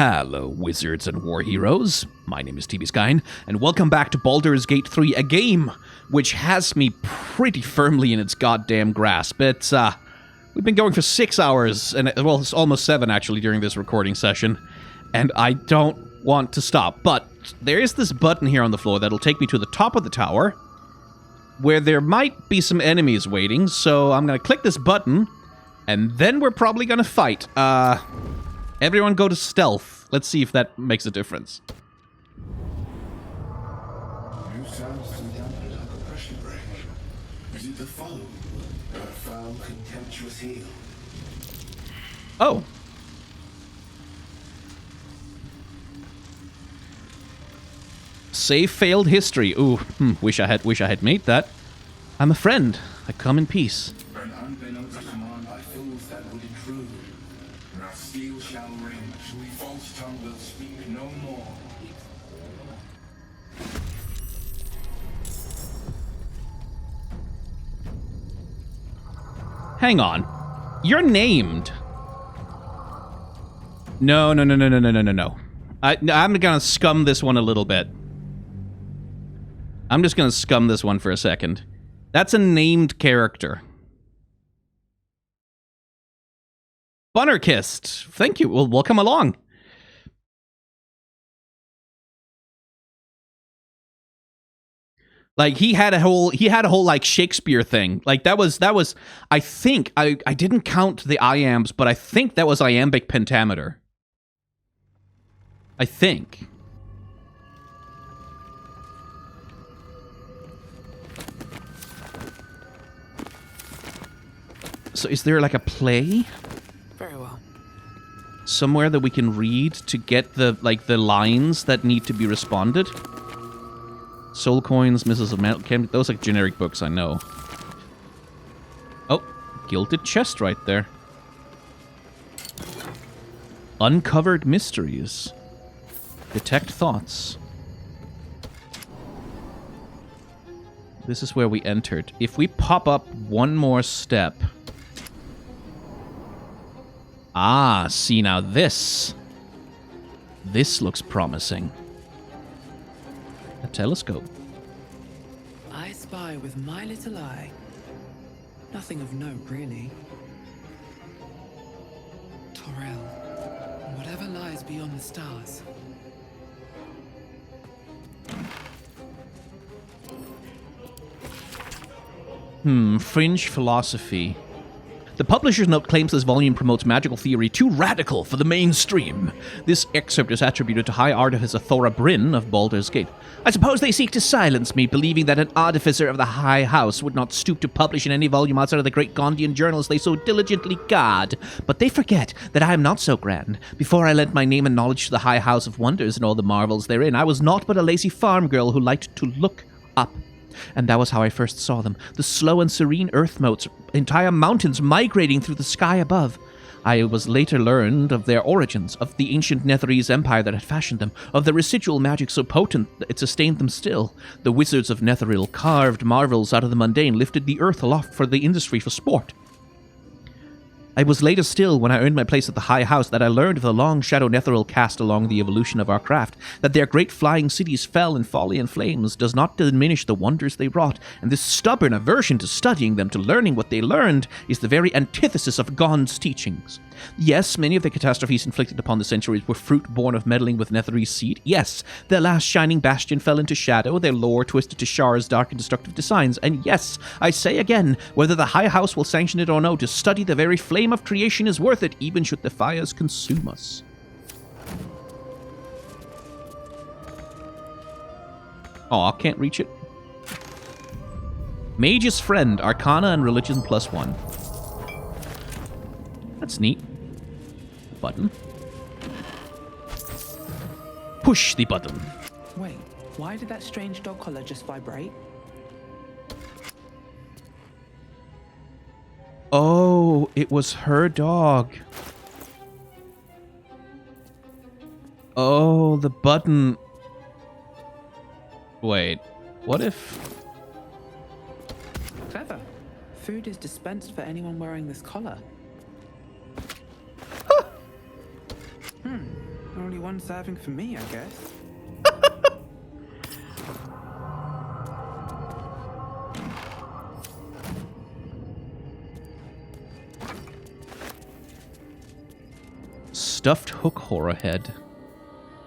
Hello, wizards and war heroes. My name is TBSkyen, and welcome back to Baldur's Gate 3, a game which has me pretty firmly in its goddamn grasp. We've been going for 6 hours, and well, it's almost 7 actually during this recording session, and I don't want to stop. But there is this button here on the floor that'll take me to the top of the tower, where there might be some enemies waiting, so I'm gonna click this button, and then we're probably gonna fight. Everyone go to stealth. Let's see if that makes a difference. You sound condemned like a pressure break. Is it the foe? A foul, contemptuous heel? Oh. Save failed history. Ooh, wish I had made that. I'm a friend. I come in peace. An unbeknownst command by fools that would intrude. Now steel shall ring. False tongue will speak no more. Hang on. You're named. No. I'm gonna scum this one a little bit. I'm just gonna scum this one for a second. That's a named character. Bunnerkist. Thank you. Well, welcome along. Like, he had a whole like Shakespeare thing. Like, that was I think I didn't count the iambs, but I think that was iambic pentameter. I think. So is there like a play? Very well. Somewhere that we can read to get the lines that need to be responded? Soul coins, missiles of metal, those are generic books, I know. Oh, gilded chest right there. Uncovered mysteries. Detect thoughts. This is where we entered. If we pop up one more step... Ah, see now this. This looks promising. A telescope. I spy with my little eye. Nothing of note, really. Torel, whatever lies beyond the stars. Fringe philosophy. The publisher's note claims this volume promotes magical theory too radical for the mainstream. This excerpt is attributed to High Artificer Thora Bryn of Baldur's Gate. I suppose they seek to silence me, believing that an artificer of the High House would not stoop to publish in any volume outside of the great Gondian journals they so diligently guard. But they forget that I am not so grand. Before I lent my name and knowledge to the High House of Wonders and all the marvels therein, I was naught but a lazy farm girl who liked to look up. And that was how I first saw them, the slow and serene earth motes, entire mountains migrating through the sky above. I was later learned of their origins, of the ancient Netherese empire that had fashioned them, of the residual magic so potent that it sustained them still. The wizards of Netheril carved marvels out of the mundane, lifted the earth aloft for the industry for sport. I was later still, when I earned my place at the High House, that I learned of the long shadow Netheril cast along the evolution of our craft, that their great flying cities fell in folly and flames does not diminish the wonders they wrought, and this stubborn aversion to studying them, to learning what they learned, is the very antithesis of Gond's teachings. Yes, many of the catastrophes inflicted upon the centuries were fruit born of meddling with Netherese seed. Yes, their last shining bastion fell into shadow, their lore twisted to Shar's dark and destructive designs. And yes, I say again, whether the High House will sanction it or no, to study the very flame of creation is worth it, even should the fires consume us. Oh, I can't reach it. Mage's Friend, Arcana and Religion +1. That's neat. Button. Push the button. Wait, why did that strange dog collar just vibrate? Oh, it was her dog. Oh, the button. Wait, what if... Clever. Food is dispensed for anyone wearing this collar. Only one serving for me, I guess. Stuffed hook horror head.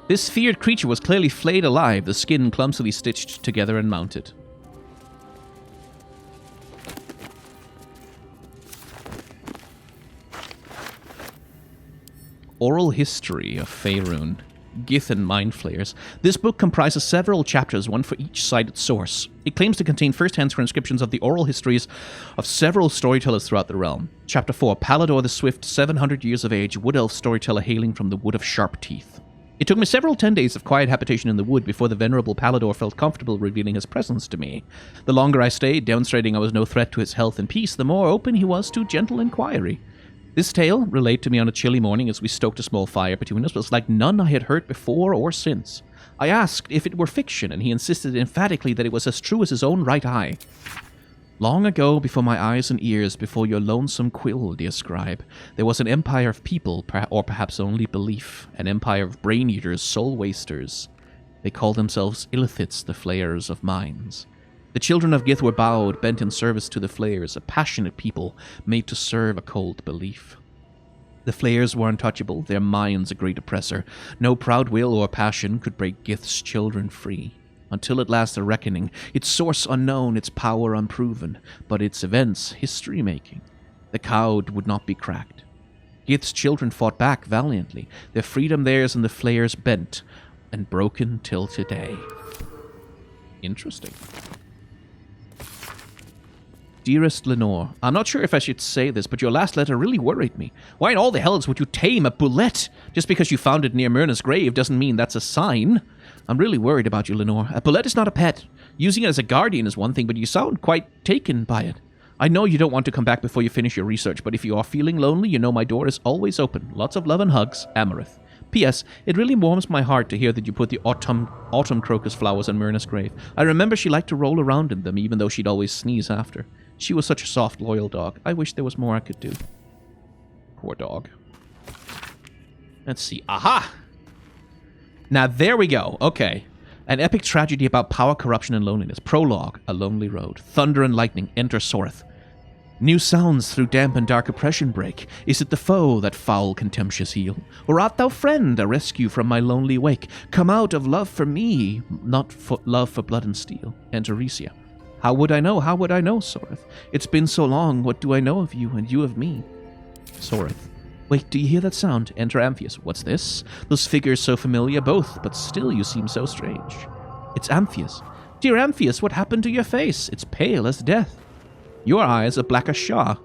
This feared creature was clearly flayed alive, the skin clumsily stitched together and mounted. Oral History of Faerun. Githyan Mind Flayers. This book comprises several chapters, one for each cited source. It claims to contain first-hand transcriptions of the oral histories of several storytellers throughout the realm. Chapter 4, Baldur the Swift, 700 years of age, wood elf storyteller hailing from the Wood of Sharp Teeth. It took me several 10 days of quiet habitation in the wood before the venerable Baldur felt comfortable revealing his presence to me. The longer I stayed, demonstrating I was no threat to his health and peace, the more open he was to gentle inquiry. This tale, relayed to me on a chilly morning as we stoked a small fire between us, was like none I had heard before or since. I asked if it were fiction, and he insisted emphatically that it was as true as his own right eye. Long ago, before my eyes and ears, before your lonesome quill, dear scribe, there was an empire of people, or perhaps only belief, an empire of brain-eaters, soul-wasters. They called themselves Illithits, the flayers of minds. The children of Gith were bowed, bent in service to the flayers, a passionate people made to serve a cold belief. The flayers were untouchable, their minds a great oppressor. No proud will or passion could break Gith's children free. Until at last a reckoning, its source unknown, its power unproven, but its events history-making. The cowed would not be cracked. Gith's children fought back valiantly, their freedom theirs and the flayers bent, and broken till today. Interesting. Dearest Lenore, I'm not sure if I should say this, but your last letter really worried me. Why in all the hells would you tame a bullet? Just because you found it near Myrna's grave doesn't mean that's a sign. I'm really worried about you, Lenore. A bullet is not a pet. Using it as a guardian is one thing, but you sound quite taken by it. I know you don't want to come back before you finish your research, but if you are feeling lonely, you know my door is always open. Lots of love and hugs, Amarith. P.S. It really warms my heart to hear that you put the autumn crocus flowers on Myrna's grave. I remember she liked to roll around in them, even though she'd always sneeze after. She was such a soft, loyal dog. I wish there was more I could do. Poor dog. Let's see. Aha! Now, there we go. Okay. An epic tragedy about power, corruption, and loneliness. Prologue. A lonely road. Thunder and lightning. Enter Soreth. New sounds through damp and dark oppression break. Is it the foe that foul contemptuous heal? Or art thou friend, a rescue from my lonely wake? Come out of love for me, not for love for blood and steel. Enter Risia. How would I know, Soreth? It's been so long, what do I know of you and you of me? Soreth. Wait, do you hear that sound? Enter Amphius. What's this? Those figures so familiar, both, but still you seem so strange. It's Amphius. Dear Amphius, what happened to your face? It's pale as death. Your eyes are black as Shah.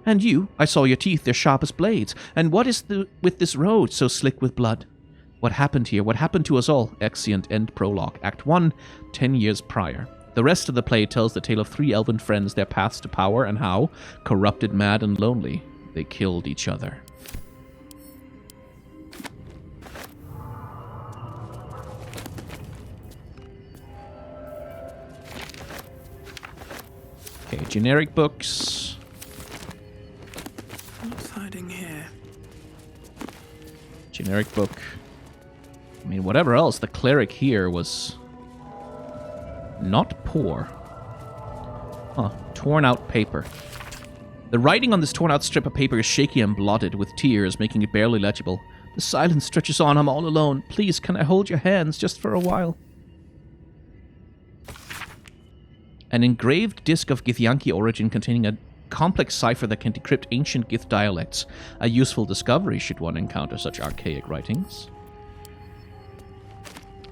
And you, I saw your teeth, they're sharp as blades. And what is with this road so slick with blood? What happened here? What happened to us all? Exeunt End Prologue. Act 1, 10 years prior. The rest of the play tells the tale of three elven friends, their paths to power, and how, corrupted, mad, and lonely, they killed each other. Okay, generic books. What's hiding here? Generic book. I mean, whatever else, the cleric here was not poor. Huh, torn out paper. The writing on this torn out strip of paper is shaky and blotted with tears, making it barely legible. The silence stretches on, I'm all alone. Please, can I hold your hands just for a while? An engraved disc of Githyanki origin containing a complex cipher that can decrypt ancient Gith dialects. A useful discovery should one encounter such archaic writings.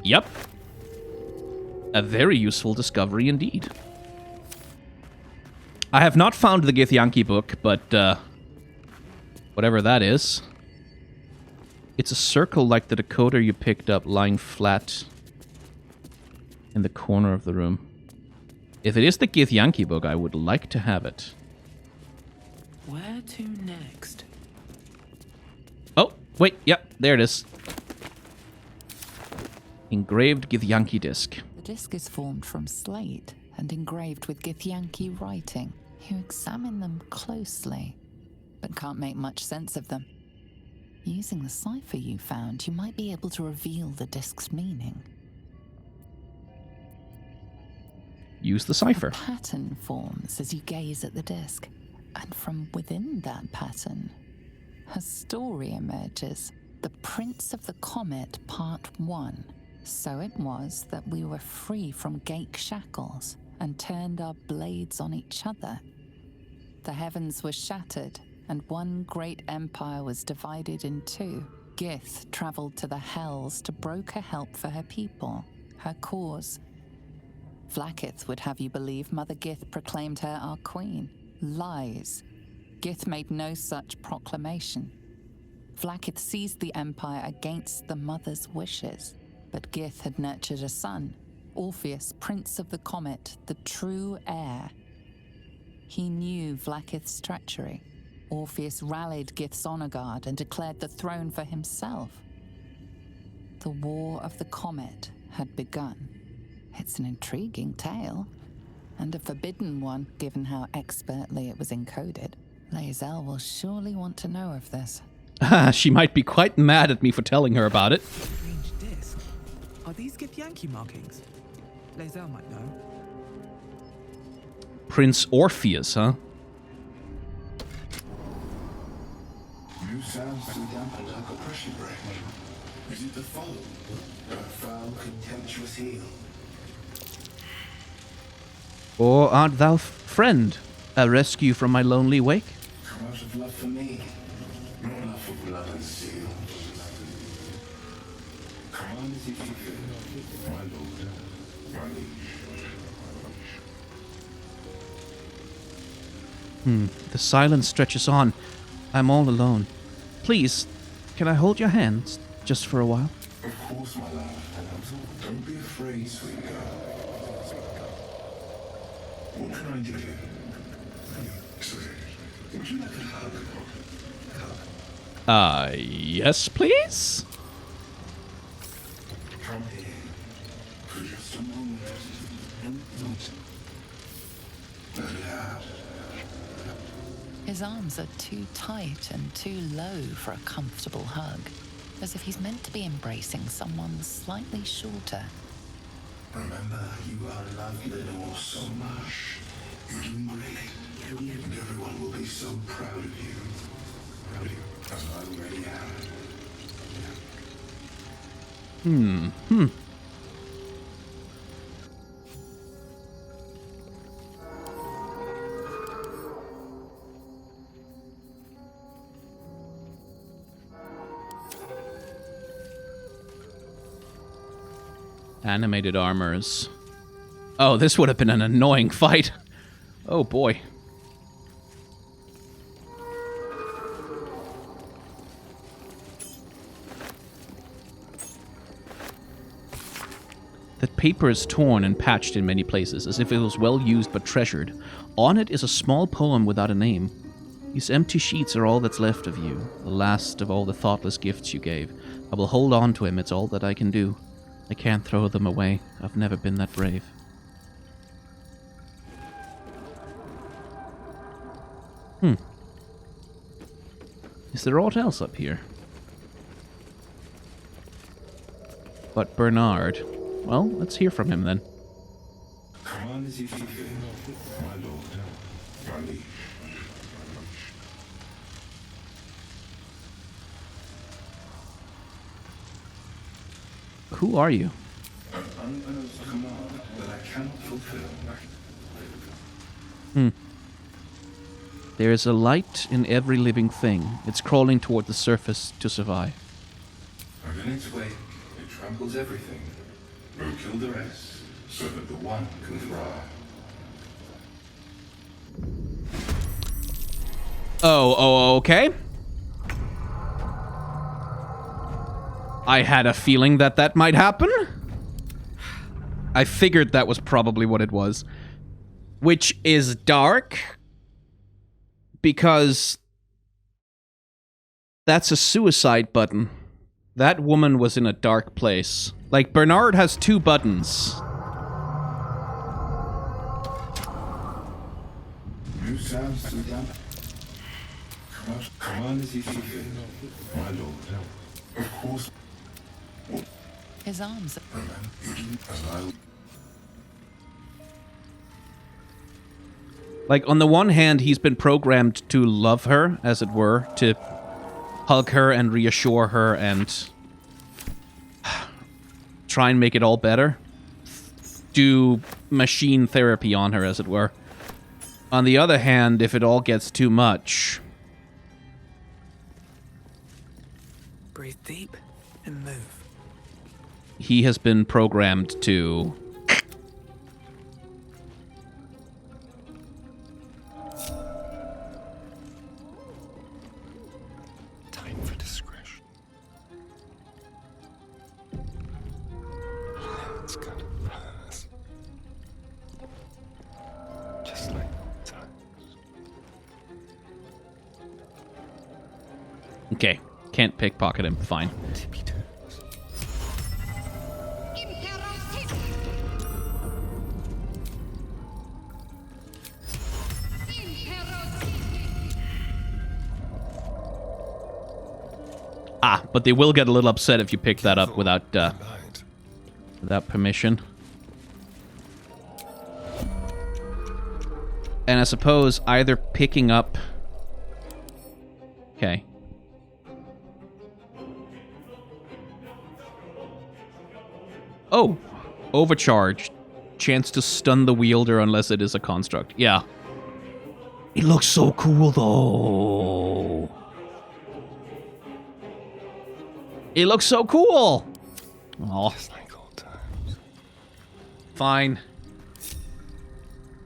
Yep. A very useful discovery indeed. I have not found the Githyanki book, but whatever that is. It's a circle like the decoder you picked up lying flat in the corner of the room. If it is the Githyanki book, I would like to have it. Where to next? Oh, wait, yep, there it is. Engraved Githyanki disc. The disc is formed from slate and engraved with Githyanki writing. You examine them closely, but can't make much sense of them. Using the cipher you found, you might be able to reveal the disc's meaning. Use the cipher. A pattern forms as you gaze at the disc, and from within that pattern, a story emerges. The Prince of the Comet, Part 1. So it was that we were free from Gake shackles and turned our blades on each other. The heavens were shattered, and one great empire was divided in two. Gith traveled to the Hells to broker help for her people, her cause. Vlaakith would have you believe Mother Gith proclaimed her our queen. Lies. Gith made no such proclamation. Vlaakith seized the empire against the mother's wishes, but Gith had nurtured a son, Orpheus, Prince of the Comet, the true heir. He knew Vlaakith's treachery. Orpheus rallied Gith's honor guard and declared the throne for himself. The War of the Comet had begun. It's an intriguing tale, and a forbidden one, given how expertly it was encoded. Lae'zel will surely want to know of this. She might be quite mad at me for telling her about it. Strange disc. Are these Githyanki markings? Lae'zel might know. Prince Orpheus, huh? You sound so dampened like a pressure break. Is it the foe? A foul, contemptuous heel? Or art thou friend, a rescue from my lonely wake? Come out of love for me, not love for blood and steel. Come on as if you feel, my lord, my liege. The silence stretches on. I'm all alone. Please, can I hold your hands just for a while? Of course, my love. Don't be afraid, sweet girl. What can I do? Would you like a hug? Yes, please? Come here. For just a moment. Let it out. His arms are too tight and too low for a comfortable hug, as if he's meant to be embracing someone slightly shorter. Remember, you are loved little so much. You're doing great. And everyone will be so proud of you. As I already am. Animated armors. Oh, this would have been an annoying fight. Oh boy. That paper is torn and patched in many places, as if it was well used but treasured. On it is a small poem without a name. These empty sheets are all that's left of you, the last of all the thoughtless gifts you gave. I will hold on to him, it's all that I can do. I can't throw them away. I've never been that brave. Is there aught else up here? But Bernard. Well, let's hear from him then. Come on as if you feel, my lord, my liege. Who are you? An unannounced command that I cannot fulfill. There is a light in every living thing. It's crawling toward the surface to survive. And in its wake, it tramples everything. Will kill the rest, so that the one can thrive. Oh, okay. I had a feeling that that might happen. I figured that was probably what it was. Which is dark. Because that's a suicide button. That woman was in a dark place. Like, Bernard has 2 buttons. You sound so damn. Command as you see fit, my lord. Of course, His arms. as I Like, on the one hand, he's been programmed to love her, as it were, to hug her and reassure her and try and make it all better. Do machine therapy on her, as it were. On the other hand, if it all gets too much... Breathe deep and move. He has been programmed to... time for discretion. It's gonna pass. Just like time. Okay, can't pickpocket him, fine. Tippy toes. Ah, but they will get a little upset if you pick that up without permission. And I suppose either picking up... Okay. Oh! Overcharge. Chance to stun the wielder unless it is a construct. Yeah. It looks so cool, though. It looks so cool! Oh. Just like old times. Fine.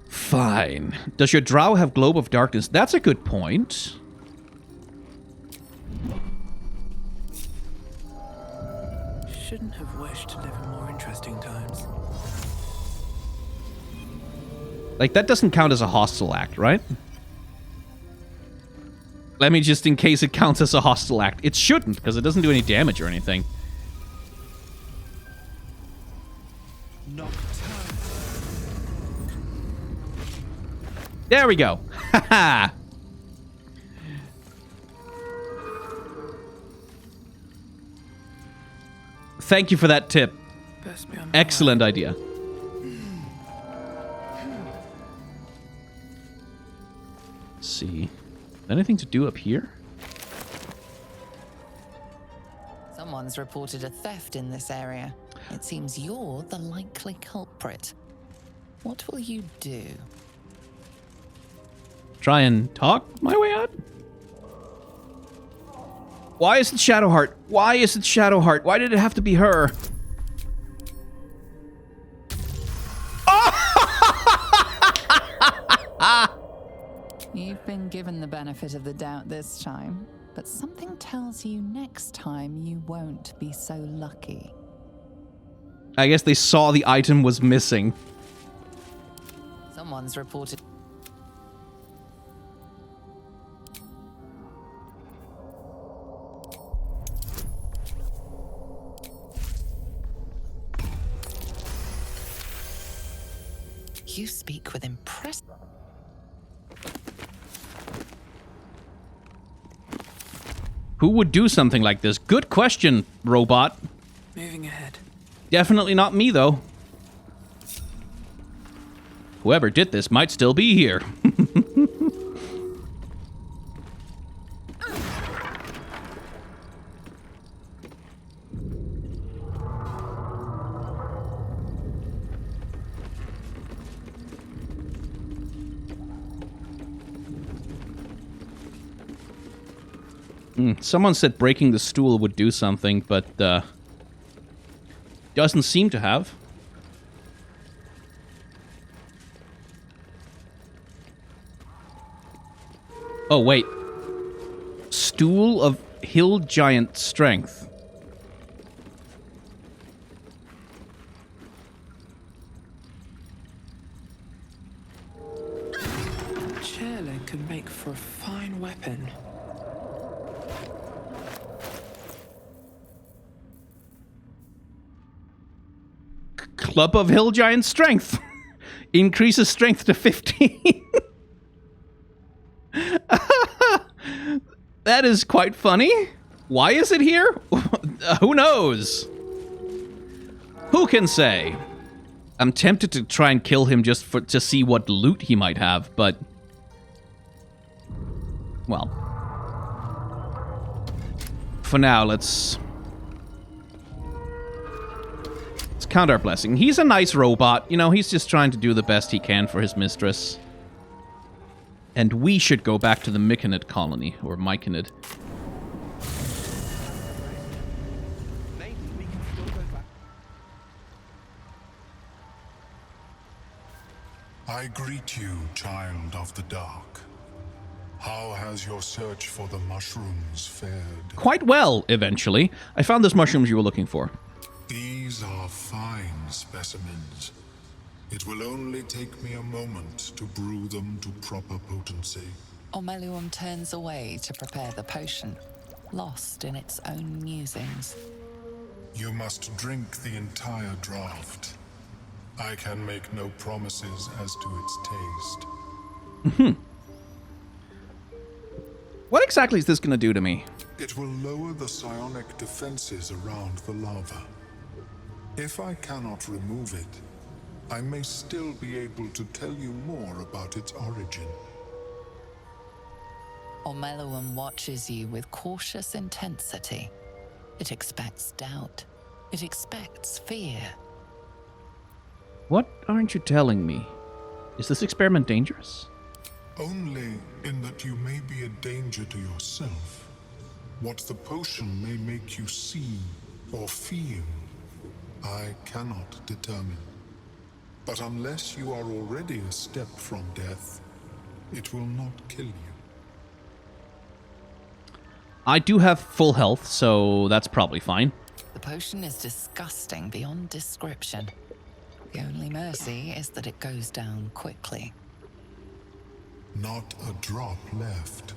Fine. Does your drow have Globe of Darkness? That's a good point. Shouldn't have wished to live in more interesting times. Like, that doesn't count as a hostile act, right? Let me just, in case it counts as a hostile act. It shouldn't, because it doesn't do any damage or anything. There we go. Haha. Thank you for that tip. Best be on my Excellent idea. Let's see. Anything to do up here? Someone's reported a theft in this area. It seems you're the likely culprit. What will you do? Try and talk my way out? Why is it Shadowheart? Why is it Shadowheart? Why did it have to be her? You've been given the benefit of the doubt this time, but something tells you next time you won't be so lucky. I guess they saw the item was missing. Someone's reported... You speak with impressive... Who would do something like this? Good question, robot. Moving ahead. Definitely not me, though. Whoever did this might still be here. Someone said breaking the stool would do something, but doesn't seem to have. Oh, wait. Stool of Hill Giant Strength. Chair leg could make for a fine weapon. Club of Hill Giant Strength. Increases strength to 15. That is quite funny. Why is it here? Who knows? Who can say? I'm tempted to try and kill him just to see what loot he might have, but... well. For now, let's count our blessing. He's a nice robot. You know, he's just trying to do the best he can for his mistress. And we should go back to the Myconid colony, or Myconid. I greet you, child of the dark. How has your search for the mushrooms fared? Quite well, eventually. I found those mushrooms you were looking for. These are fine specimens. It will only take me a moment to brew them to proper potency. Omeluum turns away to prepare the potion, lost in its own musings. You must drink the entire draught. I can make no promises as to its taste. What exactly is this going to do to me? It will lower the psionic defenses around the lava. If I cannot remove it, I may still be able to tell you more about its origin. Omeluum watches you with cautious intensity. It expects doubt. It expects fear. What aren't you telling me? Is this experiment dangerous? Only in that you may be a danger to yourself. What the potion may make you see or feel, I cannot determine. But unless you are already a step from death, it will not kill you. I do have full health, so that's probably fine. The potion is disgusting beyond description. The only mercy is that it goes down quickly. Not a drop left.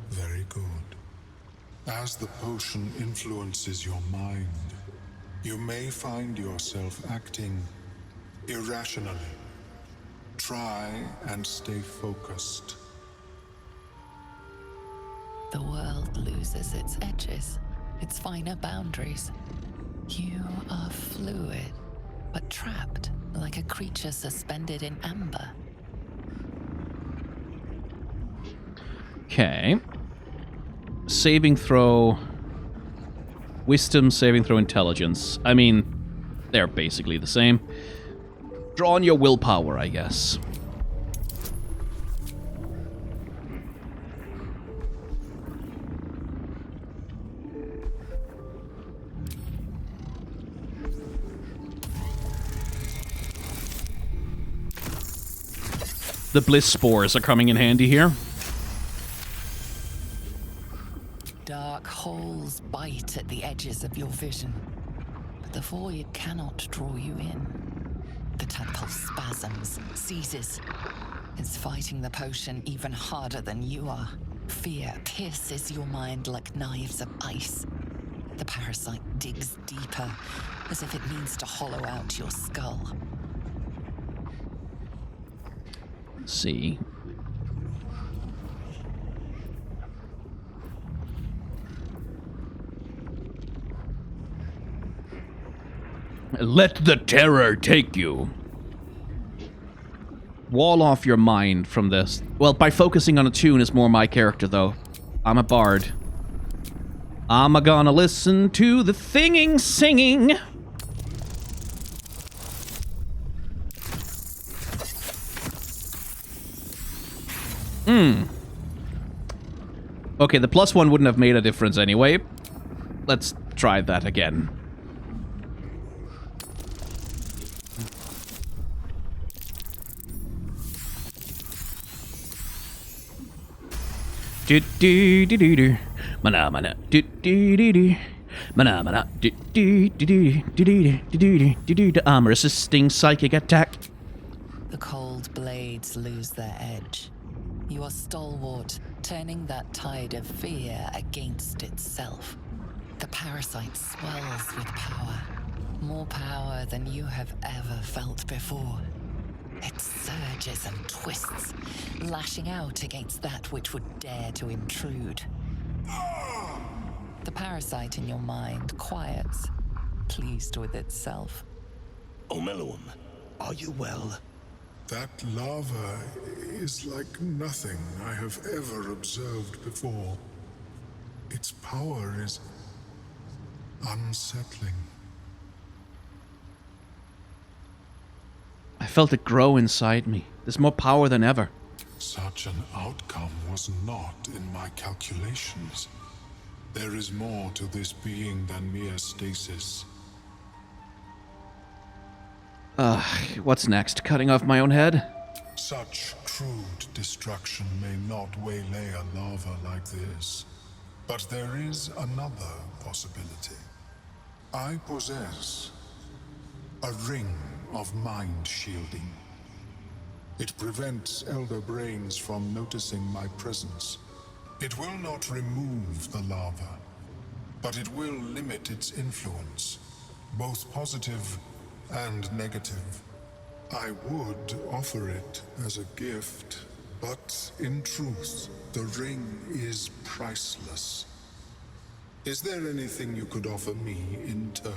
Very good. As the potion influences your mind, you may find yourself acting irrationally. Try and stay focused. The world loses its edges, its finer boundaries. You are fluid, but trapped like a creature suspended in amber. Okay. Saving throw. Wisdom, saving throw, intelligence. I mean, they're basically the same. Draw on your willpower, I guess. The bliss spores are coming in handy here. Dark holes bite at the edges of your vision, but the void cannot draw you in. The tadpole spasms, seizes. It's fighting the potion even harder than you are. Fear pierces your mind like knives of ice. The parasite digs deeper, as if it means to hollow out your skull. Let's see. Let the terror take you. Wall off your mind from this. Well, by focusing on a tune is more my character, though. I'm a bard. I'm gonna listen to the thinging singing. Okay, the +1 wouldn't have made a difference anyway. Let's try that again. Do do do do do, mana mana do do do do, mana mana do do do do do do do do. I'm resisting psychic attack. The cold blades lose their edge. You are stalwart, turning that tide of fear against itself. The parasite swells with power, more power than you have ever felt before. It surges and twists, lashing out against that which would dare to intrude. The parasite in your mind quiets, pleased with itself. Omeluum, are you well? That lava is like nothing I have ever observed before. Its power is unsettling. I felt it grow inside me. There's more power than ever. Such an outcome was not in my calculations. There is more to this being than mere stasis. What's next? Cutting off my own head? Such crude destruction may not waylay a lava like this. But there is another possibility. I possess a ring of mind shielding. It prevents elder brains from noticing my presence. It will not remove the lava, but it will limit its influence, both positive and negative. I would offer it as a gift, but in truth, the ring is priceless. Is there anything you could offer me in turn?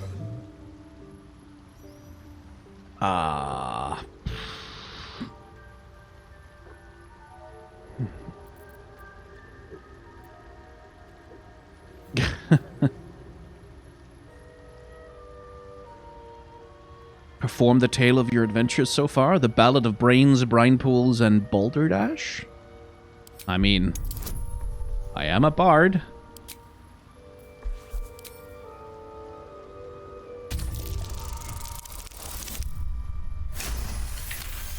Perform the tale of your adventures so far? The Ballad of Brains, Brine Pools, and Balderdash? I mean, I am a bard.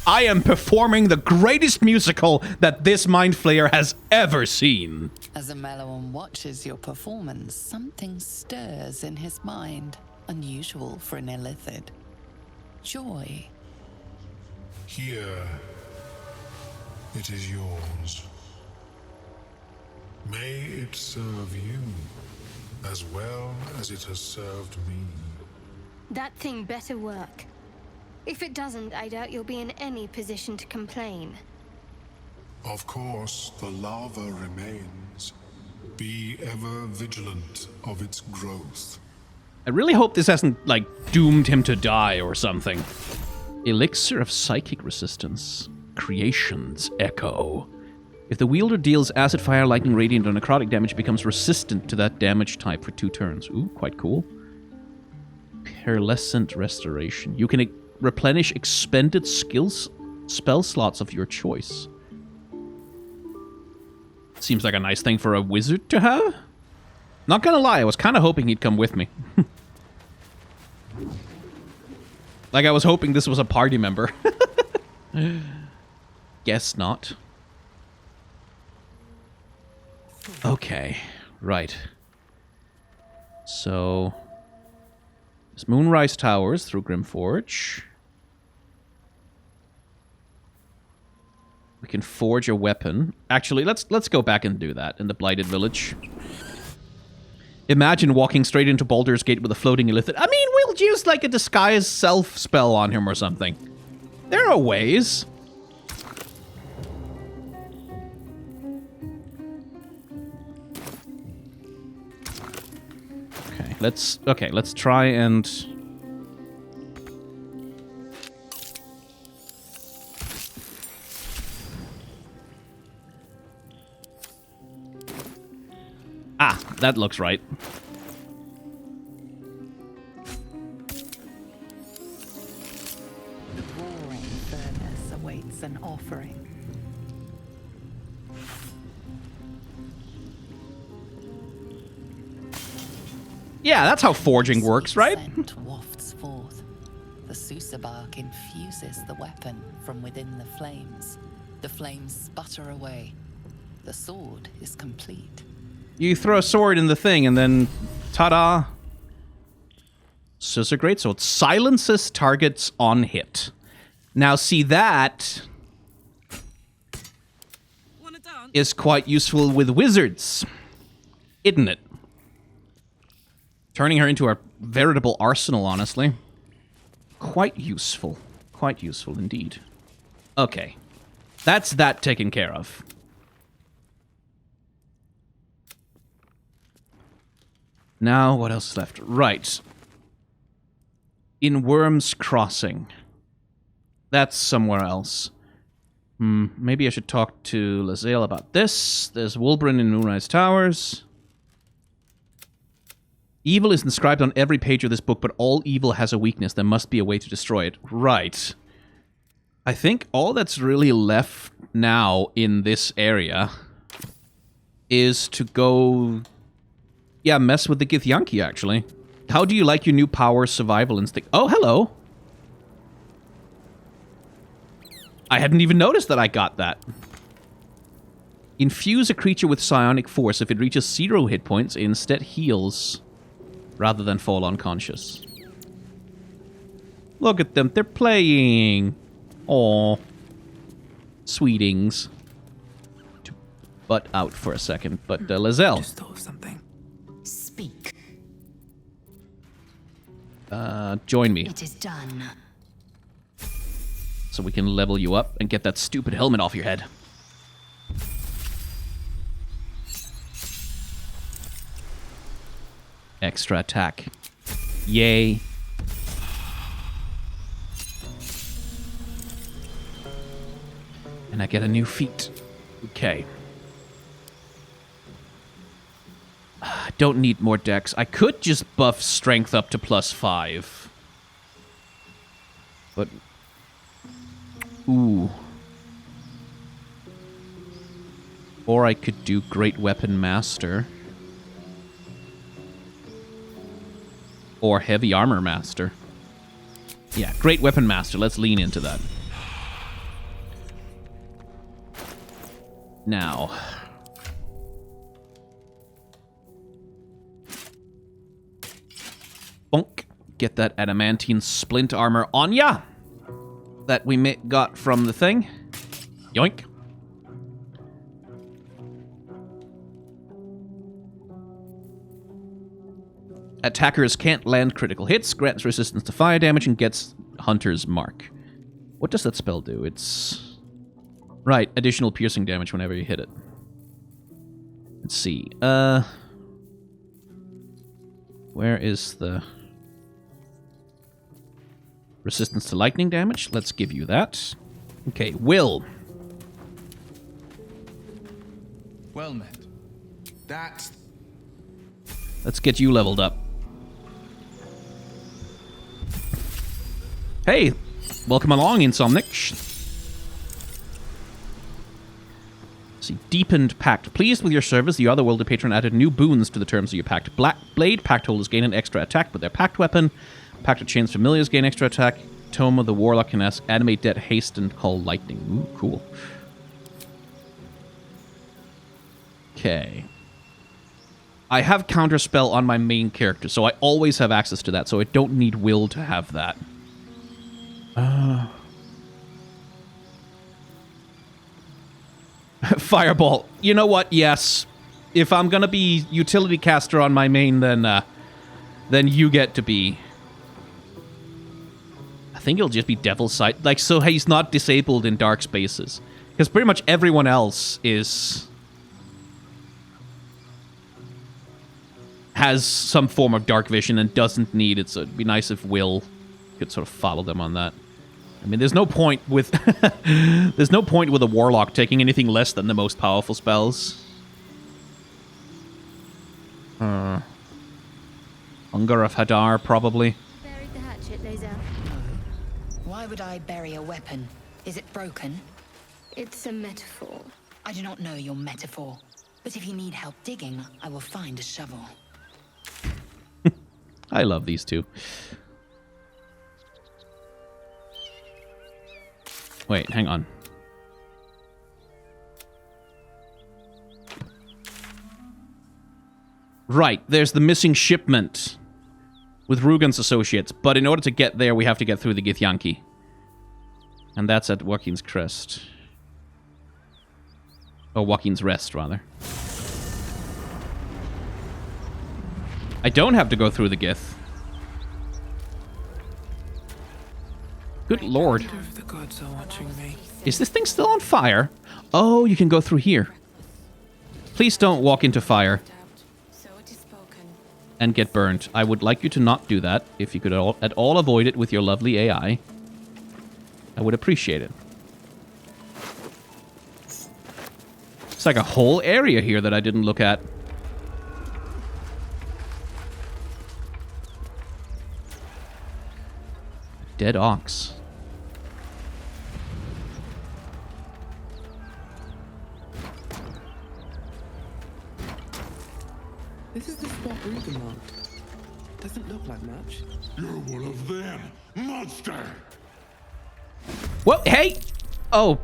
I am performing the greatest musical that this Mind Flayer has ever seen. As Omeluum watches your performance, something stirs in his mind, unusual for an illithid. Joy. Here, it is yours. May it serve you as well as it has served me. That thing better work. If it doesn't, I doubt you'll be in any position to complain. Of course, the lava remains. Be ever vigilant of its growth. I really hope this hasn't, like, doomed him to die or something. Elixir of Psychic Resistance. Creation's Echo. If the wielder deals acid, fire, lightning, radiant, or necrotic damage, becomes resistant to that damage type for 2 turns. Ooh, quite cool. Pearlescent Restoration. You can replenish expended spell slots of your choice. Seems like a nice thing for a wizard to have. Not gonna lie, I was kind of hoping he'd come with me. Like, I was hoping this was a party member. Guess not. Okay, right. So, there's Moonrise Towers through Grimforge. We can forge a weapon. Actually, let's go back and do that in the Blighted Village. Imagine walking straight into Baldur's Gate with a floating illithid. I mean, we'll use like a disguise self spell on him or something. There are ways. Okay, let's try and that looks right. The roaring furnace awaits an offering. Yeah, that's how forging works, right? Scent wafts forth. The Susa bark infuses the weapon from within the flames. The flames sputter away. The sword is complete. You throw a sword in the thing and then ta-da. Scissor Great, so it silences targets on hit. Now see, that is quite useful with wizards, isn't it? Turning her into a veritable arsenal, honestly. Quite useful. Quite useful indeed. Okay. That's that taken care of. Now, what else is left? Right. In Worm's Crossing. That's somewhere else. Maybe I should talk to Lae'zel about this. There's Wulbren in Moonrise Towers. Evil is inscribed on every page of this book, but all evil has a weakness. There must be a way to destroy it. Right. I think all that's really left now in this area is to go... yeah, mess with the Githyanki, actually. How do you like your new power survival instinct? Oh, hello! I hadn't even noticed that I got that. Infuse a creature with psionic force. If it reaches 0 hit points, it instead heals rather than fall unconscious. Look at them, they're playing. Aww. Sweetings. To butt out for a second, but Lae'zel. Just thought of something. Speak. Join me. It is done. So we can level you up and get that stupid helmet off your head. Extra attack. Yay. And I get a new feat. Okay. Don't need more dex. I could just buff strength up to +5. But... ooh. Or I could do Great Weapon Master. Or Heavy Armor Master. Yeah, Great Weapon Master. Let's lean into that. Now. Bonk. Get that adamantine splint armor on ya! That we got from the thing. Yoink. Attackers can't land critical hits, grants resistance to fire damage, and gets Hunter's Mark. What does that spell do? It's... right, additional piercing damage whenever you hit it. Let's see. Where is the... resistance to lightning damage? Let's give you that. Okay, Will. Well met. That's... let's get you leveled up. Hey, welcome along, Insomnic. See, Deepened Pact. Pleased with your service, the Otherworldly patron added new boons to the terms of your pact. Black Blade Pact holders gain an extra attack with their pact weapon. Pact of Chains Familiars gain extra attack. Tome of the Warlock can animate dead haste and call lightning. Ooh, cool. Okay. I have Counterspell on my main character, so I always have access to that, so I don't need Will to have that. Fireball. You know what? Yes. If I'm gonna be utility caster on my main, then you get to be... I think it'll just be Devil's Sight. Like, so he's not disabled in dark spaces. Because pretty much everyone else has some form of dark vision and doesn't need it, so it'd be nice if Will could sort of follow them on that. I mean, there's no point with there's no point with a warlock taking anything less than the most powerful spells. Hunger of Hadar, probably. Buried the hatchet, Lae'zel. Why would I bury a weapon? Is it broken? It's a metaphor. I do not know your metaphor, but if you need help digging, I will find a shovel. I love these two. Wait, hang on. Right, there's the missing shipment with Rugen's associates, but in order to get there, we have to get through the Githyanki. And that's at Joaquin's Crest. Or Joaquin's Rest, rather. I don't have to go through the Gith. Good lord. If the gods are watching me. Is this thing still on fire? Oh, you can go through here. Please don't walk into fire. So it is spoken. and get burnt. I would like you to not do that. If you could at all avoid it with your lovely AI, I would appreciate it. It's like a whole area here that I didn't look at. Dead ox. This is the spot Ruben marked. Doesn't look like much. You're one of them, monster! Well, hey! Oh.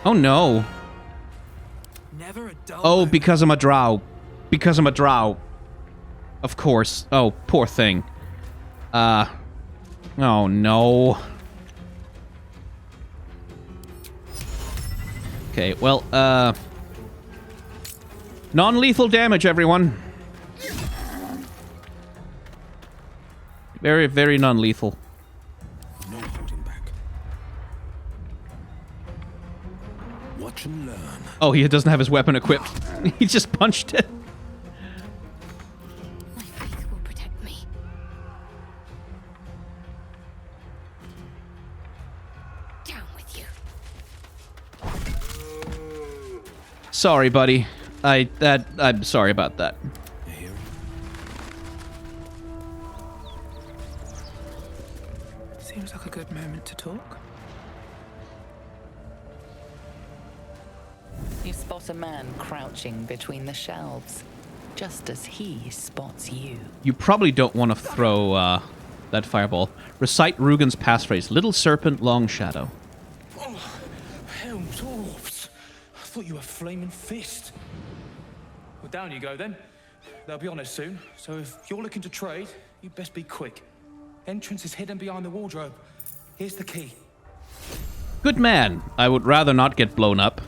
Oh no. Never a dull Oh, moment. because I'm a drow. Because I'm a drow. Of course. Oh, poor thing. Oh no. Okay, well, non-lethal damage, everyone. Very, very non-lethal. No holding back. Watch and learn. Oh, he doesn't have his weapon equipped. He just punched it. My faith will protect me. Down with you. Sorry, buddy. I'm sorry about that. Here. Seems like a good moment to talk. You spot a man crouching between the shelves, just as he spots you. You probably don't want to throw that fireball. Recite Rugen's passphrase. Little serpent, long shadow. Oh, hell, dwarves. I thought you were flaming fist. Well, down you go then. They'll be on us soon, so if you're looking to trade, you best be quick. Entrance is hidden behind the wardrobe. Here's the key. Good man. I would rather not get blown up.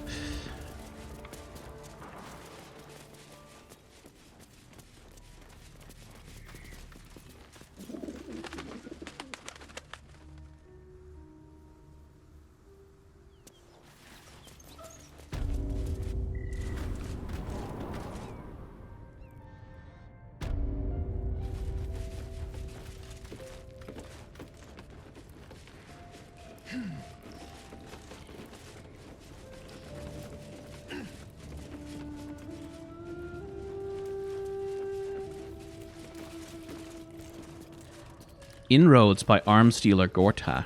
Inroads by arms dealer Gortash.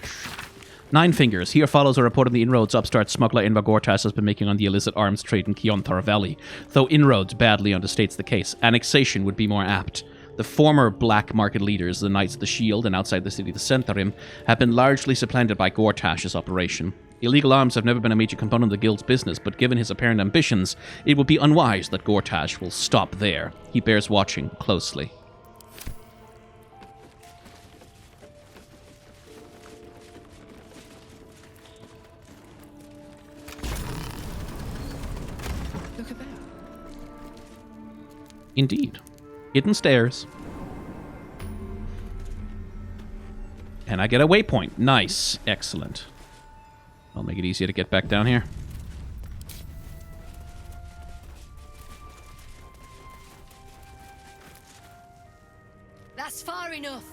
Nine Fingers. Here follows a report of the inroads upstart smuggler Inva Gortash has been making on the illicit arms trade in Kionthar Valley. Though inroads badly understates the case, annexation would be more apt. The former black market leaders, the Knights of the Shield and outside the city the Zhentarim, have been largely supplanted by Gortash's operation. Illegal arms have never been a major component of the guild's business, but given his apparent ambitions, it would be unwise that Gortash will stop there. He bears watching closely. Look at that. Indeed. Hidden stairs. And I get a waypoint. Nice. Excellent. I'll make it easier to get back down here. That's far enough.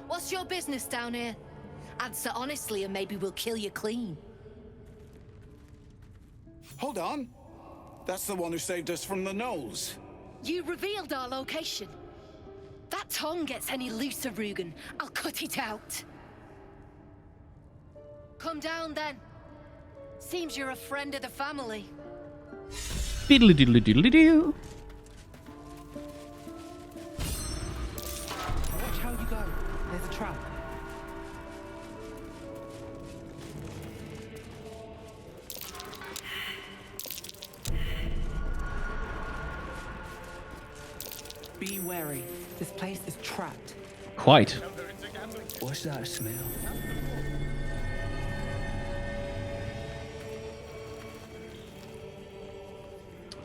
What's your business down here? Answer honestly and maybe we'll kill you clean. Hold on. That's the one who saved us from the gnolls. You revealed our location. That tongue gets any looser, Rugen, I'll cut it out. Come down then. Seems you're a friend of the family. Diddly diddly diddly doo. Watch how you go. There's a trap. Be wary. This place is trapped. Quite. What's that smell?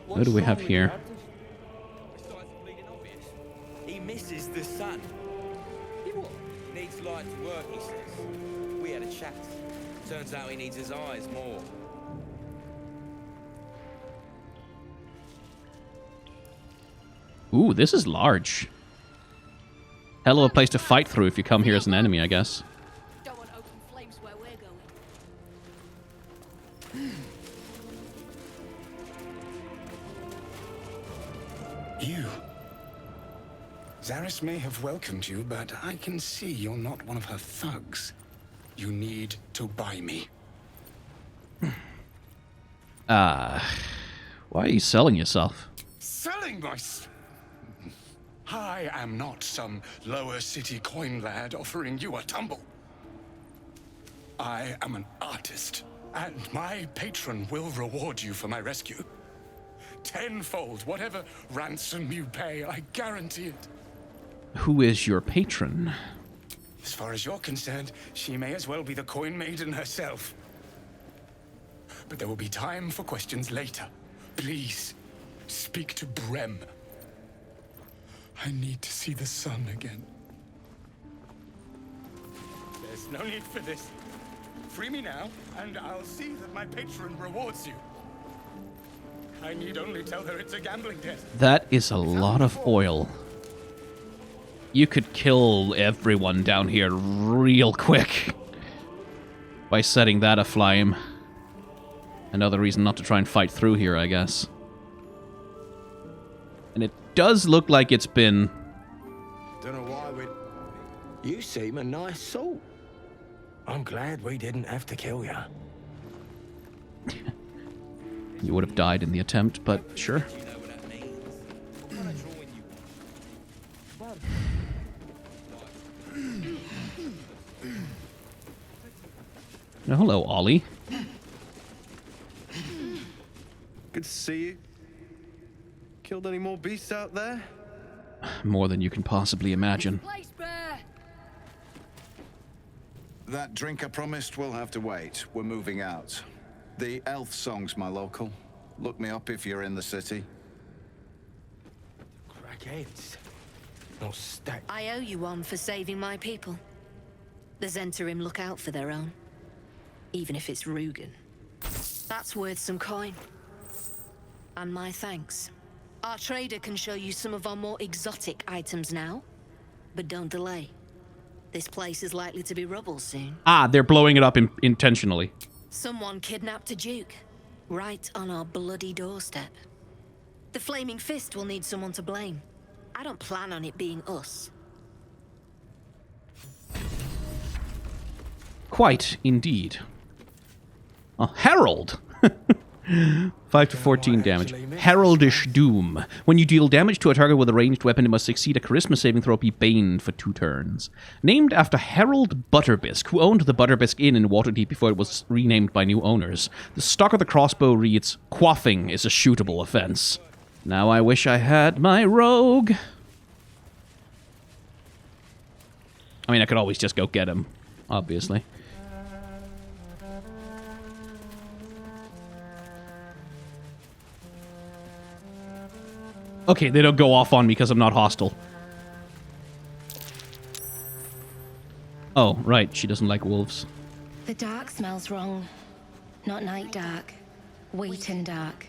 What do we have here? He misses the sun. Needs light to work, he says. We had a chat. Turns out he needs his eyes more. Ooh, this is large. Hell of a place to fight through if you come here as an enemy, I guess. Don't want open flames where we're going. You. Zaris may have welcomed you, but I can see you're not one of her thugs. You need to buy me. Why are you selling yourself? Selling I am not some lower city coin lad offering you a tumble. I am an artist, and my patron will reward you for my rescue. Tenfold, whatever ransom you pay, I guarantee it. Who is your patron? As far as you're concerned, she may as well be the coin maiden herself. But there will be time for questions later. Please, speak to Brem. I need to see the sun again. There's no need for this. Free me now, and I'll see that my patron rewards you. I need only tell her it's a gambling debt. That is a lot of oil. You could kill everyone down here real quick by setting that aflame. Another reason not to try and fight through here, I guess. And it does look like it's been... Don't know why we... You seem a nice soul. I'm glad we didn't have to kill you. You would have died in the attempt, but sure. Oh, hello, Ollie. Good to see you. Killed any more beasts out there? More than you can possibly imagine. That drink I promised will have to wait. We're moving out. The elf song's my local. Look me up if you're in the city. Crackheads. Not stacked. I owe you one for saving my people. The Zhentarim look out for their own. Even if it's Rugen. That's worth some coin. And my thanks. Our trader can show you some of our more exotic items now. But don't delay. This place is likely to be rubble soon. Ah, they're blowing it up intentionally. Someone kidnapped a duke. Right on our bloody doorstep. The Flaming Fist will need someone to blame. I don't plan on it being us. Quite, indeed. A herald! 5 to 14 damage. Heraldish Doom. When you deal damage to a target with a ranged weapon, it must succeed a charisma saving throw, be baned for 2 turns. Named after Harold Butterbisk, who owned the Butterbisk Inn in Waterdeep before it was renamed by new owners. The stock of the crossbow reads, "Quaffing is a shootable offense." Now I wish I had my rogue. I mean, I could always just go get him, obviously. Okay, they don't go off on me because I'm not hostile. Oh, right, she doesn't like wolves. The dark smells wrong. Not night dark. Waiting dark.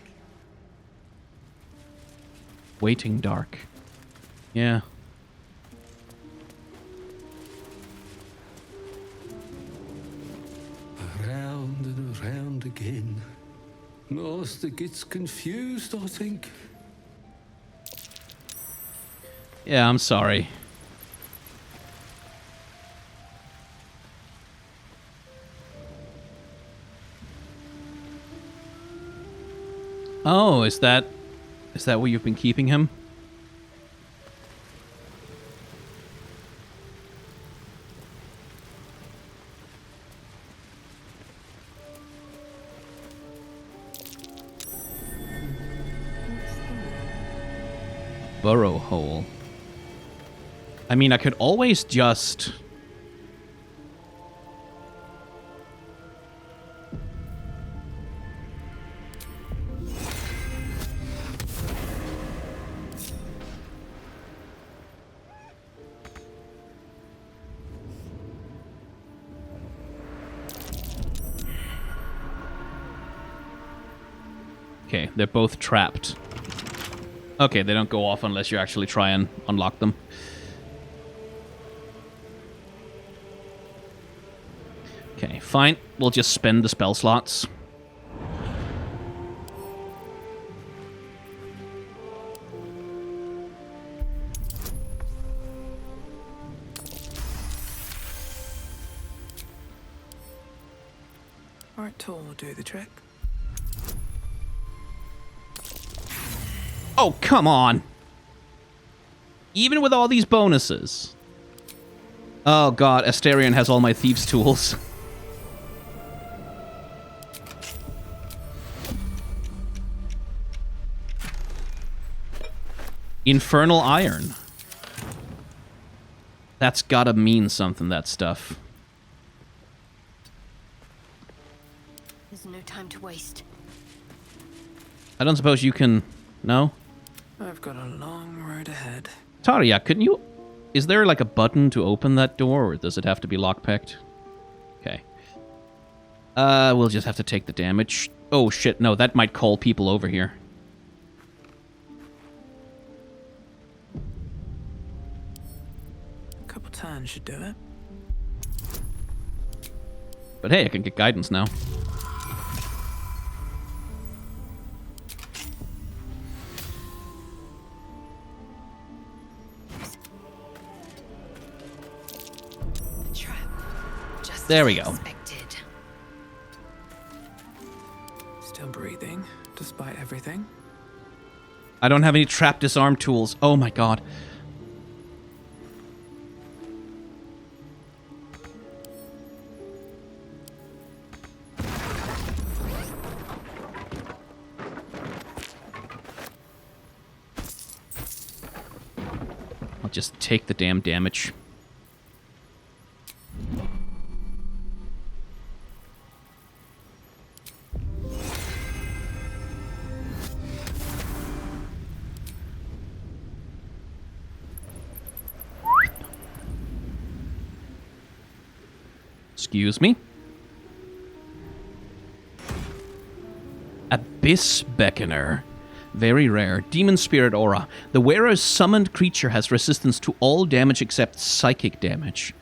Waiting dark. Yeah. Around and around again. Master gets confused, I think. Yeah, I'm sorry. Oh, is that where you've been keeping him? Burrow hole. I mean, I could always just... Okay, they're both trapped. Okay, they don't go off unless you actually try and unlock them. Okay, fine. We'll just spend the spell slots. Right tool will do the trick. Oh, come on. Even with all these bonuses. Oh god, Asterion has all my thieves' tools. Infernal Iron. That's gotta mean something, that stuff. There's no time to waste. I don't suppose you can... No? I've got a long road ahead. Taria, couldn't you... Is there like a button to open that door, or does it have to be lockpicked? Okay. We'll just have to take the damage. Oh shit, no, that might call people over here. A couple turns should do it. But hey, I can get guidance now. There we go. Still breathing, despite everything. I don't have any trap disarm tools. Oh my god. I'll just take the damn damage. Excuse me. Abyss Beckoner. Very rare. Demon Spirit Aura. The wearer's summoned creature has resistance to all damage except psychic damage.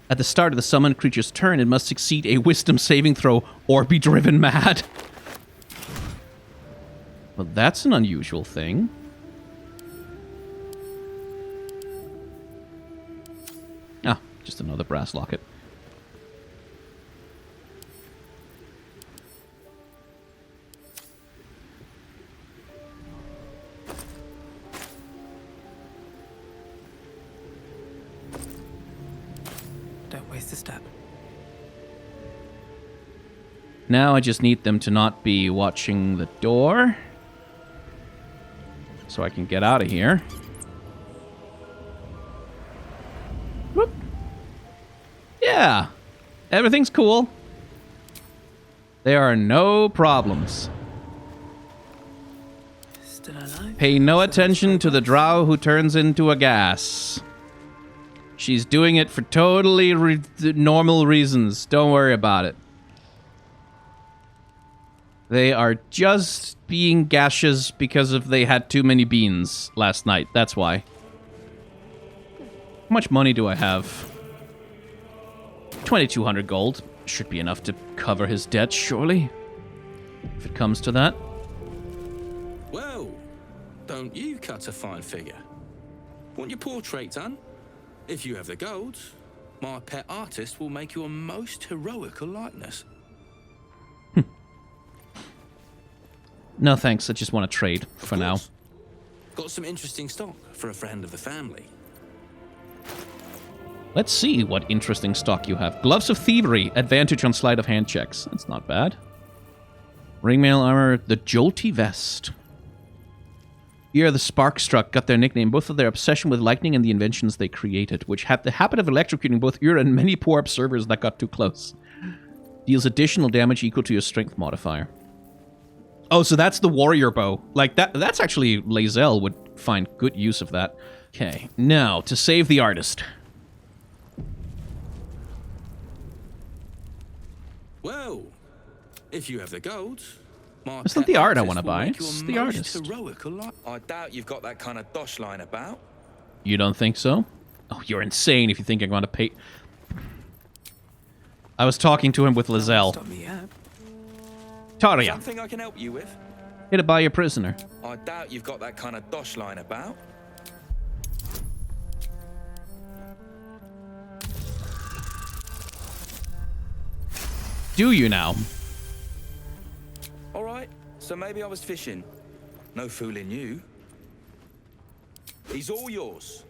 At the start of the summoned creature's turn, it must succeed a wisdom saving throw or be driven mad. Well, that's an unusual thing. Ah, just another brass locket. Now I just need them to not be watching the door. So I can get out of here. Whoop. Yeah. Everything's cool. There are no problems. Still alive? Pay no attention to the drow who turns into a gas. She's doing it for totally normal reasons. Don't worry about it. They are just being gaseous because they had too many beans last night. That's why. How much money do I have? 2,200 gold. Should be enough to cover his debt, surely. If it comes to that. Well, don't you cut a fine figure? Want your portrait done? If you have the gold, my pet artist will make you a most heroical likeness. No thanks, I just want to trade for now. Got some interesting stock for a friend of the family. Let's see what interesting stock you have. Gloves of Thievery, advantage on sleight of hand checks. That's not bad. Ringmail armor, the Jolty Vest. Here, the Sparkstruck got their nickname, both of their obsession with lightning and the inventions they created, which had the habit of electrocuting both Ur and many poor observers that got too close. Deals additional damage equal to your strength modifier. Oh, so that's the warrior bow. Like, that's actually... Lae'zel would find good use of that. Okay, now, to save the artist. Well, if you have the gold, It's not the art I want to buy, it's the artist. I doubt you've got that kind of dosh lying about. You don't think so? Oh, you're insane if you think I'm going to pay... I was talking to him with Lae'zel. Tarja. Something I can help you with? Here to buy your prisoner. I doubt you've got that kind of dosh lying about. Do you now? Alright, so maybe I was fishing. No fooling you. He's all yours.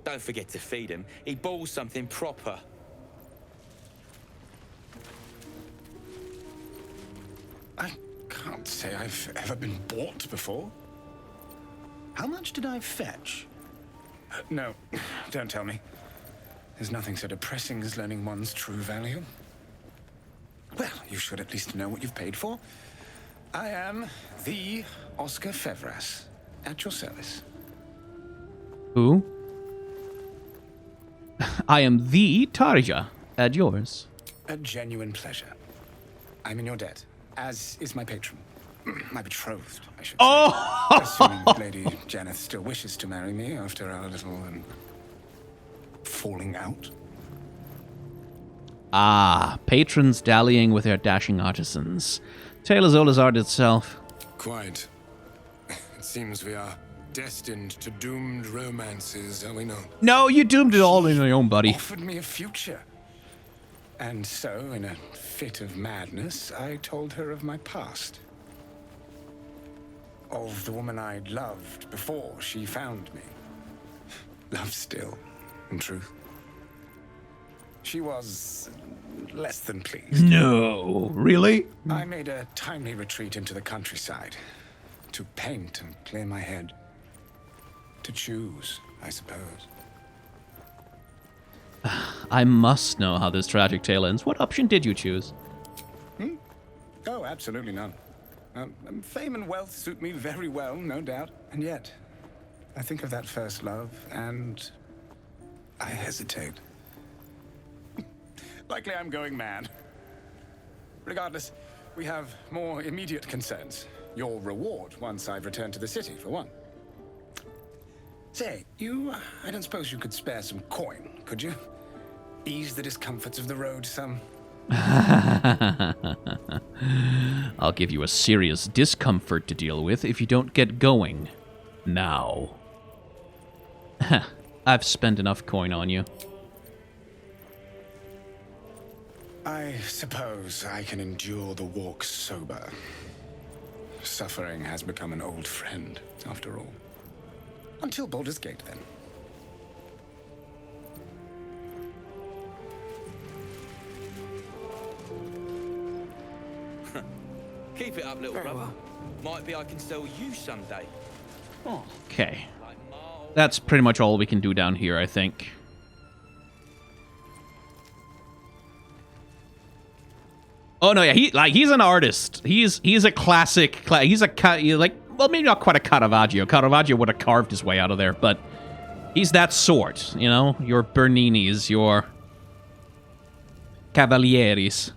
Don't forget to feed him. He balls something proper. I can't say I've ever been bought before. How much did I fetch? No, don't tell me. There's nothing so depressing as learning one's true value. Well, you should at least know what you've paid for. I am the Oscar Fevras, at your service. Who? I am the Tarja, at yours. A genuine pleasure. I'm in your debt, as is my patron. My betrothed, I should say. Oh! Assuming Lady Janeth still wishes to marry me after our little falling out. Ah, patrons dallying with their dashing artisans. Tale as old as art itself. Quite. It seems we are destined to doomed romances, are we not? No, you doomed it all on your own, buddy. Offered me a future. And so, in a fit of madness, I told her of my past. Of the woman I'd loved before she found me. Love still, in truth. She was less than pleased. No, really? I made a timely retreat into the countryside. To paint and clear my head. To choose, I suppose. I must know how this tragic tale ends. What option did you choose? Oh, absolutely none. Fame and wealth suit me very well, no doubt. And yet, I think of that first love, and I hesitate. Likely I'm going mad. Regardless, we have more immediate concerns. Your reward once I've returned to the city, for one. Say, I don't suppose you could spare some coin, could you? Ease the discomforts of the road some. I'll give you a serious discomfort to deal with if you don't get going. Now. I've spent enough coin on you. I suppose I can endure the walk sober. Suffering has become an old friend, after all. Until Baldur's Gate, then. Keep it up, little brother. Might be I can sell you someday. Okay. That's pretty much all we can do down here, I think. Oh no, yeah, he's an artist. He's a classic. He's well, maybe not quite a Caravaggio. Caravaggio would have carved his way out of there, but he's that sort. You know, your Berninis, your Cavalieris.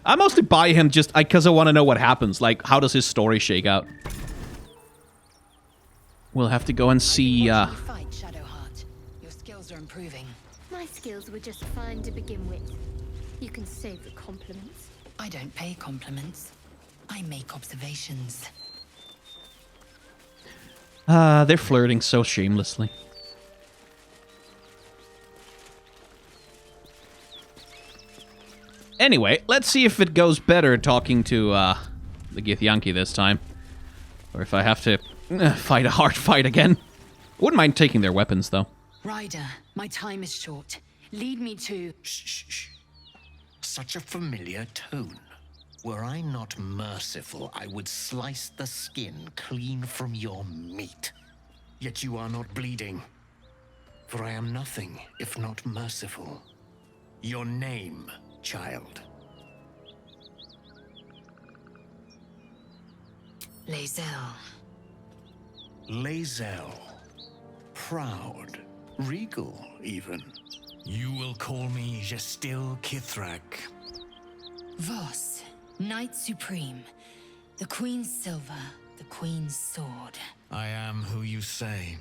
I mostly buy him just because I want to know what happens. Like, how does his story shake out? We'll have to go and see. Improving. My skills were just fine to begin with. You can save the compliments. I don't pay compliments. I make observations. They're flirting so shamelessly. Anyway, let's see if it goes better talking to the Githyanki this time. Or if I have to fight a hard fight again. Wouldn't mind taking their weapons, though. Ryder, my time is short. Lead me to... Shh. Such a familiar tone. Were I not merciful, I would slice the skin clean from your meat. Yet you are not bleeding. For I am nothing if not merciful. Your name, child. Lae'zel. Lae'zel. Proud. Regal, even. You will call me Gestil Kithrak. Voss, Knight Supreme, the Queen's silver, the Queen's sword. I am who you say.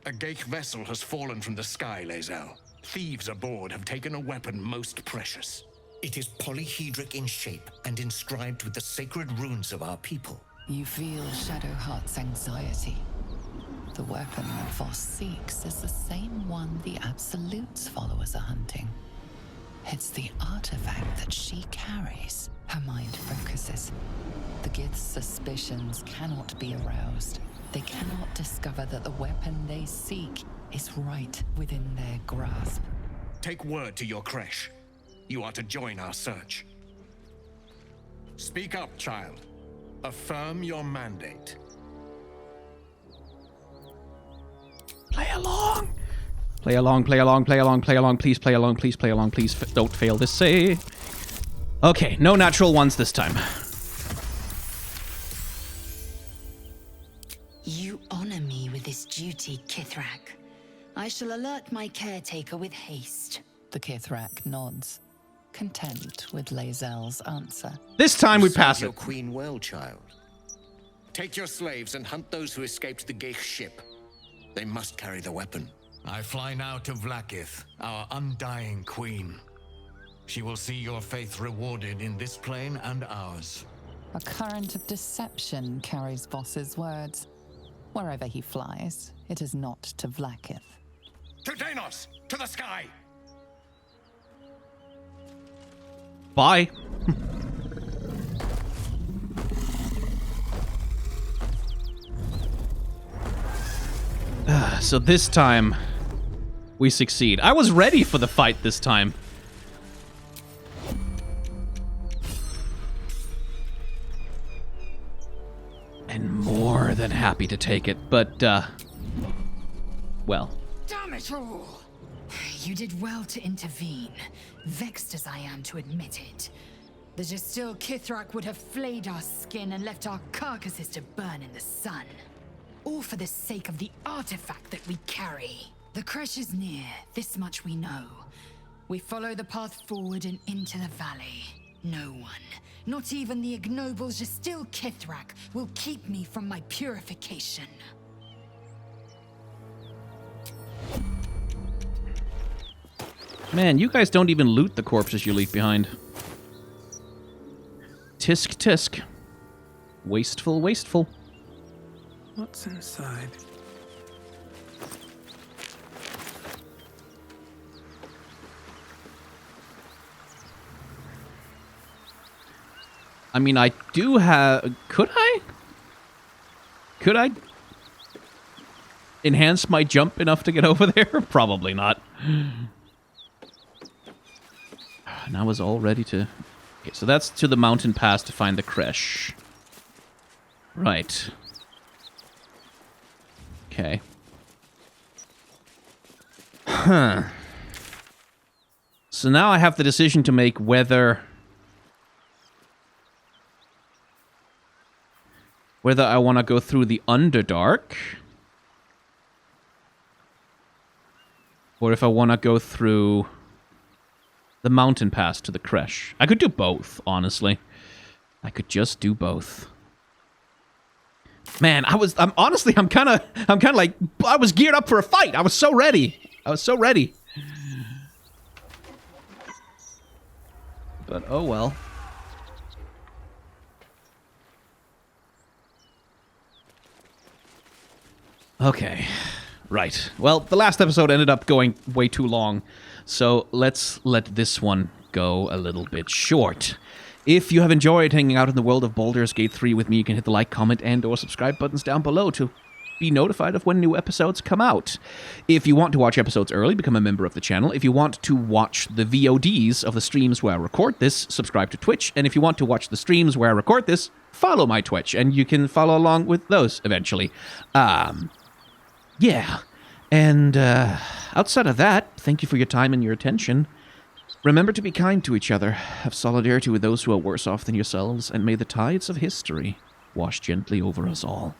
A Geich vessel has fallen from the sky, Lae'zel. Thieves aboard have taken a weapon most precious. It is polyhedric in shape and inscribed with the sacred runes of our people. You feel Shadowheart's anxiety. The weapon that Voss seeks is the same one the Absolute's followers are hunting. It's the artifact that she carries. Her mind focuses. The Gith's suspicions cannot be aroused. They cannot discover that the weapon they seek is right within their grasp. Take word to your creche. You are to join our search. Speak up, child. Affirm your mandate. Play along! Play along, play along, play along, play along, please play along, please play along, please don't fail this save. Okay, no natural ones this time. You honor me with this duty, Kithrak. I shall alert my caretaker with haste. The Kithrak nods, content with Lae'zel's answer. This time we pass your it. queen well, child. Take your slaves and hunt those who escaped the Geich ship. They must carry the weapon. I fly now to Vlaakith, our undying queen. She will see your faith rewarded in this plane and ours. A current of deception carries Voss's words. Wherever he flies, it is not to Vlaakith. To Danos! To the sky! Bye. So this time, we succeed. I was ready for the fight this time. And more than happy to take it, but, well. Damn it all! You did well to intervene, vexed as I am to admit it. The Gestil Kithrak would have flayed our skin and left our carcasses to burn in the sun. All for the sake of the artifact that we carry. The creche is near, this much we know. We follow the path forward and into the valley. No one, not even the ignoble Gestil Kithrak, will keep me from my purification. Man, you guys don't even loot the corpses you leave behind. Tisk tisk. Wasteful, wasteful. What's inside? I mean, I do have... Could I? Could I enhance my jump enough to get over there? Probably not. And I was all ready to... Okay, so that's to the mountain pass to find the creche. Right. Okay. Huh. So now I have the decision to make whether I want to go through the Underdark or if I want to go through the mountain pass to the creche. I could do both, honestly. I could just do both. Man, I'm kind of like, I was geared up for a fight. I was so ready. But oh well. Okay, right. Well, the last episode ended up going way too long, so let's let this one go a little bit short. If you have enjoyed hanging out in the world of Baldur's Gate 3 with me, you can hit the like, comment, and or subscribe buttons down below to be notified of when new episodes come out. If you want to watch episodes early, become a member of the channel. If you want to watch the VODs of the streams where I record this, subscribe to Twitch. And if you want to watch the streams where I record this, follow my Twitch, and you can follow along with those eventually. Yeah. And outside of that, thank you for your time and your attention. Remember to be kind to each other, have solidarity with those who are worse off than yourselves, and may the tides of history wash gently over us all.